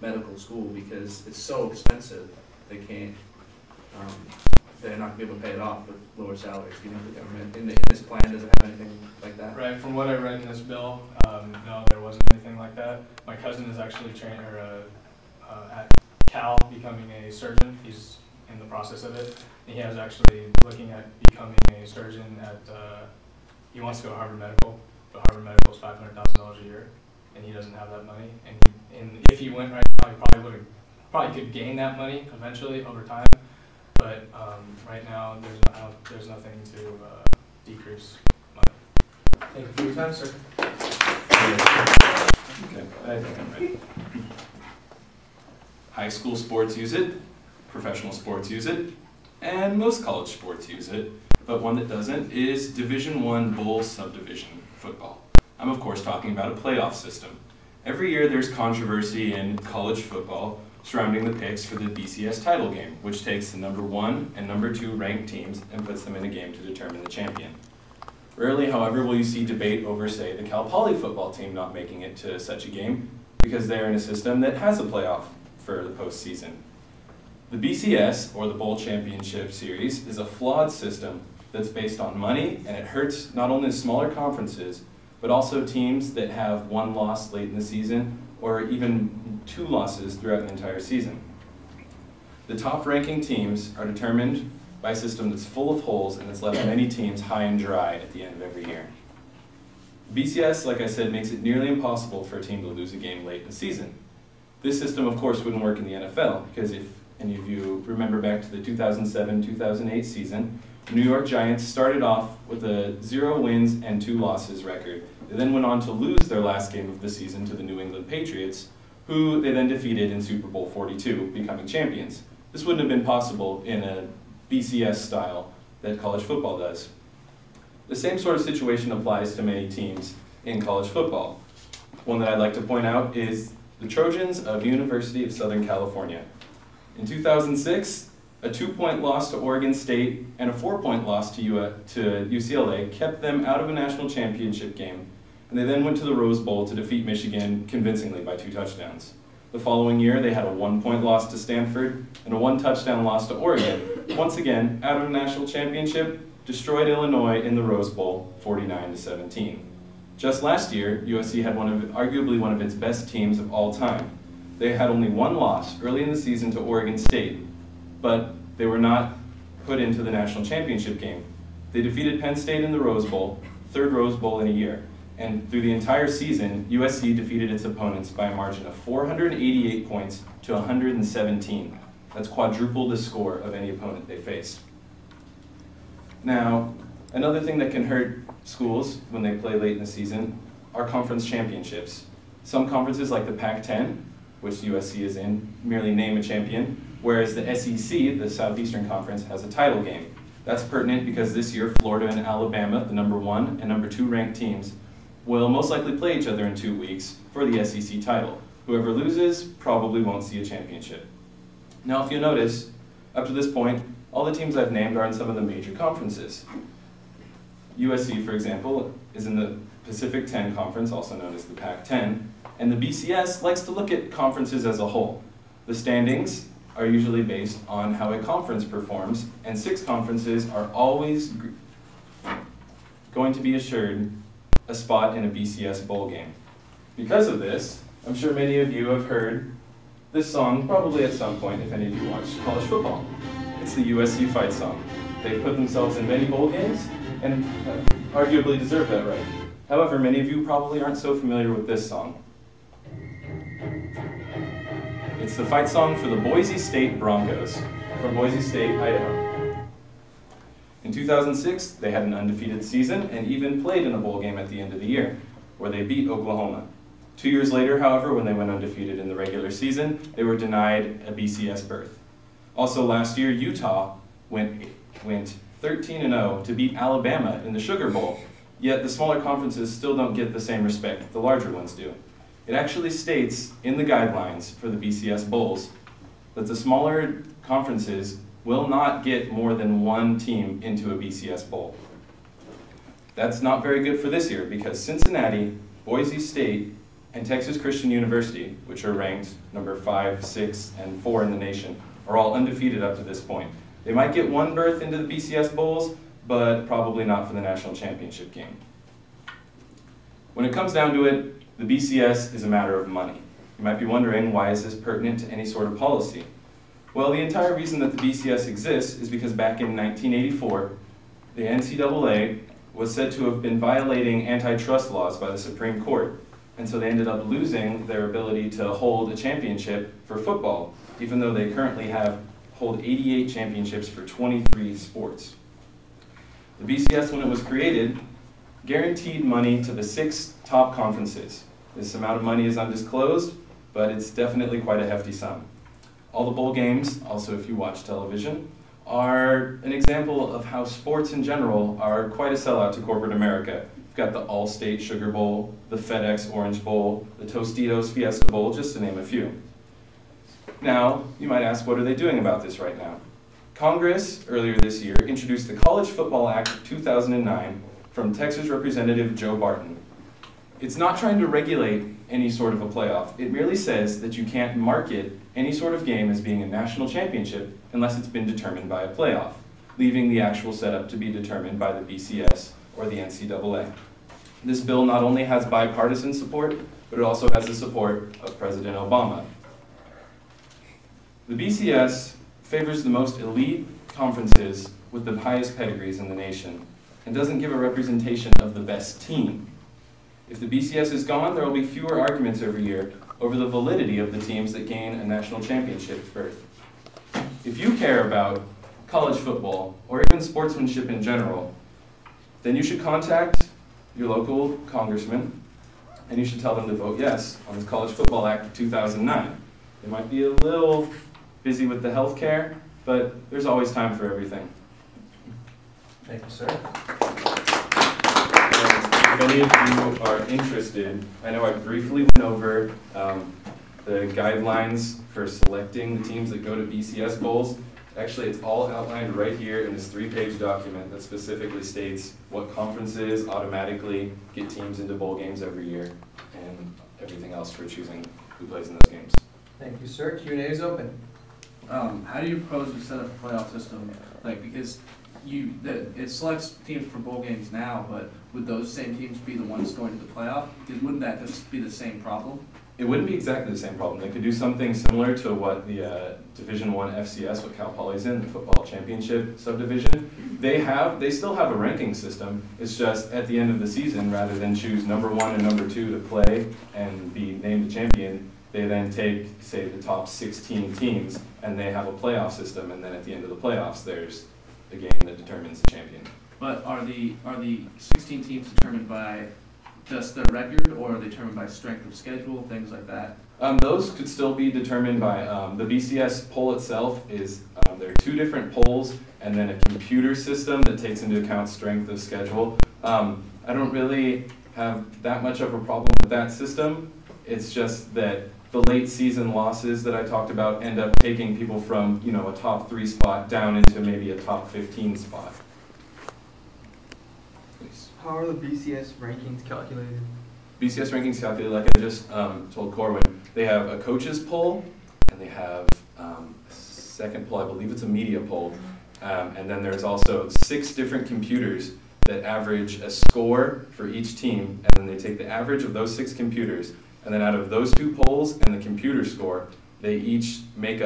medical school because it's so expensive. They can't, they're not gonna be able to pay it off with lower salaries. Do you know if the government in this plan doesn't have anything like that? Right. From what I read in this bill, no, there wasn't anything like that. My cousin is actually at Cal becoming a surgeon. He's in the process of it. And he was actually looking at becoming a surgeon at. He wants to go to Harvard Medical, but Harvard Medical is $500,000 a year, and he doesn't have that money. And if he went right now, he probably could gain that money eventually over time. But right now, there's nothing to decrease money. Thank you for your time, sir. Okay, I think I'm ready. High school sports use it, professional sports use it, and most college sports use it, but one that doesn't is Division I Bowl Subdivision football. I'm of course talking about a playoff system. Every year there's controversy in college football surrounding the picks for the BCS title game, which takes the number 1 and number 2 ranked teams and puts them in a game to determine the champion. Rarely, however, will you see debate over, say, the Cal Poly football team not making it to such a game because they're in a system that has a playoff for the postseason. The BCS, or the Bowl Championship Series, is a flawed system that's based on money, and it hurts not only smaller conferences, but also teams that have 1 loss late in the season, or even 2 losses throughout the entire season. The top ranking teams are determined by a system that's full of holes and that's left many teams high and dry at the end of every year. BCS, like I said, makes it nearly impossible for a team to lose a game late in the season. This system, of course, wouldn't work in the NFL, because if any of you remember back to the 2007-2008 season, the New York Giants started off with a 0 wins and 2 losses record. They then went on to lose their last game of the season to the New England Patriots, who they then defeated in Super Bowl 42, becoming champions. This wouldn't have been possible in a BCS style that college football does. The same sort of situation applies to many teams in college football. One that I'd like to point out is the Trojans of University of Southern California. In 2006, a 2-point loss to Oregon State and a 4-point loss to UCLA kept them out of a national championship game, and they then went to the Rose Bowl to defeat Michigan convincingly by 2 touchdowns. The following year, they had a 1-point loss to Stanford and a 1-touchdown loss to Oregon. Once again, out of a national championship, destroyed Illinois in the Rose Bowl, 49-17. Just last year, USC had arguably one of its best teams of all time. They had only 1 loss early in the season to Oregon State, but they were not put into the national championship game. They defeated Penn State in the Rose Bowl, 3rd Rose Bowl in a year. And through the entire season, USC defeated its opponents by a margin of 488 points to 117. That's quadruple the score of any opponent they faced. Now, another thing that can hurt schools when they play late in the season are conference championships. Some conferences like the Pac-10, which USC is in, merely name a champion, whereas the SEC, the Southeastern Conference, has a title game. That's pertinent because this year Florida and Alabama, the number 1 and number 2 ranked teams, will most likely play each other in 2 weeks for the SEC title. Whoever loses probably won't see a championship. Now, if you notice, up to this point, all the teams I've named are in some of the major conferences. USC, for example, is in the Pacific 10 Conference, also known as the Pac-10, and the BCS likes to look at conferences as a whole. The standings are usually based on how a conference performs, and 6 conferences are always going to be assured a spot in a BCS bowl game. Because of this, I'm sure many of you have heard this song probably at some point if any of you watch college football. It's the USC fight song. They've put themselves in many bowl games and arguably deserve that right. However, many of you probably aren't so familiar with this song. It's the fight song for the Boise State Broncos from Boise State, Idaho. In 2006, they had an undefeated season and even played in a bowl game at the end of the year, where they beat Oklahoma. 2 years later, however, when they went undefeated in the regular season, they were denied a BCS berth. Also last year, Utah went 13-0 to beat Alabama in the Sugar Bowl, yet the smaller conferences still don't get the same respect the larger ones do. It actually states in the guidelines for the BCS bowls that the smaller conferences will not get more than 1 team into a BCS bowl. That's not very good for this year because Cincinnati, Boise State, and Texas Christian University, which are ranked number 5, 6, and 4 in the nation, are all undefeated up to this point. They might get one berth into the BCS Bowls, but probably not for the national championship game. When it comes down to it, the BCS is a matter of money. You might be wondering, why is this pertinent to any sort of policy? Well, the entire reason that the BCS exists is because back in 1984, the NCAA was said to have been violating antitrust laws by the Supreme Court, and so they ended up losing their ability to hold a championship for football, even though they currently hold 88 championships for 23 sports. The BCS, when it was created, guaranteed money to the 6 top conferences. This amount of money is undisclosed, but it's definitely quite a hefty sum. All the bowl games, also if you watch television, are an example of how sports in general are quite a sellout to corporate America. You've got the Allstate Sugar Bowl, the FedEx Orange Bowl, the Tostitos Fiesta Bowl, just to name a few. Now, you might ask, what are they doing about this right now? Congress, earlier this year, introduced the College Football Act of 2009 from Texas Representative Joe Barton. It's not trying to regulate any sort of a playoff. It merely says that you can't market any sort of game as being a national championship unless it's been determined by a playoff, leaving the actual setup to be determined by the BCS or the NCAA. This bill not only has bipartisan support, but it also has the support of President Obama. The BCS favors the most elite conferences with the highest pedigrees in the nation and doesn't give a representation of the best team. If the BCS is gone, there will be fewer arguments every year over the validity of the teams that gain a national championship berth. If you care about college football, or even sportsmanship in general, then you should contact your local congressman, and you should tell them to vote yes on this College Football Act of 2009. They might be a little busy with the health care, but there's always time for everything. Thank you, sir. If any of you are interested, I know I briefly went over the guidelines for selecting the teams that go to BCS Bowls. Actually, it's all outlined right here in this 3-page document that specifically states what conferences automatically get teams into bowl games every year and everything else for choosing who plays in those games. Thank you, sir. Q&A is open. How do you propose to set up a playoff system? Like, because it selects teams for bowl games now, but would those same teams be the ones going to the playoff? Wouldn't that just be the same problem? It wouldn't be exactly the same problem. They could do something similar to what the Division I FCS, what Cal Poly's in, the football championship subdivision. They still have a ranking system. It's just at the end of the season, rather than choose number 1 and number 2 to play and be named the champion, they then take, say, the top 16 teams, and they have a playoff system, and then at the end of the playoffs, there's the game that determines the champion. But are the 16 teams determined by just their record, or are they determined by strength of schedule, things like that? Those could still be determined by the BCS poll itself. There are 2 different polls, and then a computer system that takes into account strength of schedule. I don't really have that much of a problem with that system. It's just that the late season losses that I talked about end up taking people from, a top 3 spot down into maybe a top 15 spot. Please. How are the BCS rankings calculated? BCS rankings calculated, like I just told Corwin, they have a coaches poll, and they have a second poll, I believe it's a media poll, and then there's also 6 different computers that average a score for each team, and then they take the average of those 6 computers, and then out of those 2 polls and the computer score, they each make up